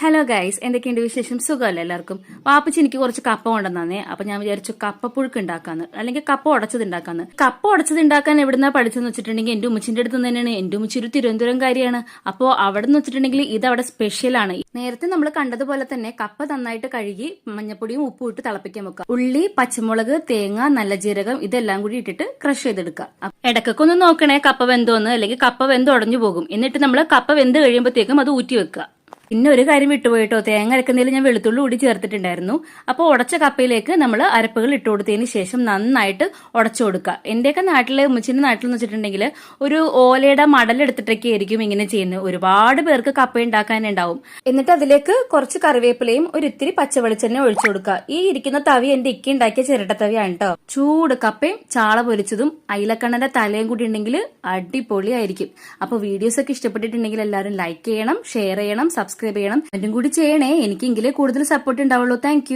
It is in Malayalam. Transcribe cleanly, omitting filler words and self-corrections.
ഹലോ ഗൈസ്, എന്തൊക്കെയുണ്ട് വിശേഷം? സുഖമല്ല എല്ലാവർക്കും. വാപ്പച്ചി എനിക്ക് കുറച്ച് കപ്പ കൊണ്ടുവന്നേ. അപ്പൊ ഞാൻ വിചാരിച്ചു കപ്പപ്പുഴുക്ക് ഉണ്ടാക്കാന്ന്, അല്ലെങ്കിൽ കപ്പ ഉടച്ചത് ഉണ്ടാക്കാന്ന്. കപ്പ ഉടച്ചത് ഉണ്ടാക്കാൻ എവിടുന്നാ പഠിച്ചെന്ന് വെച്ചിട്ടുണ്ടെങ്കിൽ എന്റെ ഉമ്മച്ചിന്റെ അടുത്ത് തന്നെയാണ്. എന്റെ ഉമ്മച്ചി ഒരു തിരുവനന്തപുരംകാരിയാണ്. അപ്പോൾ അവിടെ നിന്ന് വെച്ചിട്ടുണ്ടെങ്കിൽ ഇത് അവിടെ സ്പെഷ്യലാണ്. നേരത്തെ നമ്മൾ കണ്ടതുപോലെ തന്നെ കപ്പ നന്നായിട്ട് കഴുകി മഞ്ഞപ്പൊടിയും ഉപ്പും ഇട്ട് തിളപ്പിക്കാൻ വെക്കുക. ഉള്ളി, പച്ചമുളക്, തേങ്ങ, നല്ല ജീരകം ഇതെല്ലാം കൂടി ഇട്ടിട്ട് ക്രഷ് ചെയ്തെടുക്കുക. ഇടയ്ക്കൊക്കെ ഒന്ന് നോക്കണേ കപ്പ വെന്തോന്ന്, അല്ലെങ്കിൽ കപ്പ വെന്ത് ഉടഞ്ഞു പോകും. എന്നിട്ട് നമ്മൾ കപ്പ വെന്ത് കഴിയുമ്പോഴത്തേക്കും അത് ഊറ്റി വെക്കുക. പിന്നെ ഒരു കാര്യം വിട്ടുപോയിട്ടോ, തേങ്ങ അരക്കുന്നതിൽ ഞാൻ വെളുത്തുള്ളി കൂടി ചേർത്തിട്ടുണ്ടായിരുന്നു. അപ്പോൾ ഉടച്ച കപ്പയിലേക്ക് നമ്മൾ അരപ്പുകൾ ഇട്ട് കൊടുത്തതിന് ശേഷം നന്നായിട്ട് ഉടച്ചു കൊടുക്കുക. എന്റെയൊക്കെ നാട്ടില്, ഉമ്മച്ചിന്റെ നാട്ടിൽ എന്ന് വെച്ചിട്ടുണ്ടെങ്കിൽ ഒരു ഓലയുടെ മടലെടുത്തിട്ടൊക്കെ ആയിരിക്കും ഇങ്ങനെ ചെയ്യുന്നത്. ഒരുപാട് പേർക്ക് കപ്പ ഉണ്ടാക്കാനുണ്ടാവും. എന്നിട്ട് അതിലേക്ക് കുറച്ച് കറിവേപ്പിലയും ഒരു ഇത്തിരി പച്ചവെളിച്ചെണ്ണ ഒഴിച്ചു കൊടുക്കുക. ഈ ഇരിക്കുന്ന തവി എന്റെ ഇക്ക ഉണ്ടാക്കിയ ചിരട്ടത്തവിയാണ് കേട്ടോ. ചൂട് കപ്പയും ചാള പൊരിച്ചതും അയിലക്കണ്ണന്റെ തലയും കൂടി ഉണ്ടെങ്കിൽ അടിപൊളിയായിരിക്കും. അപ്പൊ വീഡിയോസ് ഒക്കെ ഇഷ്ടപ്പെട്ടിട്ടുണ്ടെങ്കിൽ എല്ലാവരും ലൈക്ക് ചെയ്യണം, ഷെയർ ചെയ്യണം, സബ്സ്ക്രൈബ് ചെയ്യണം. എന്നും കൂടി ചെയ്യണേ, എനിക്കെങ്കിലേ കൂടുതൽ സപ്പോർട്ട് ഉണ്ടാവുള്ളൂ. താങ്ക്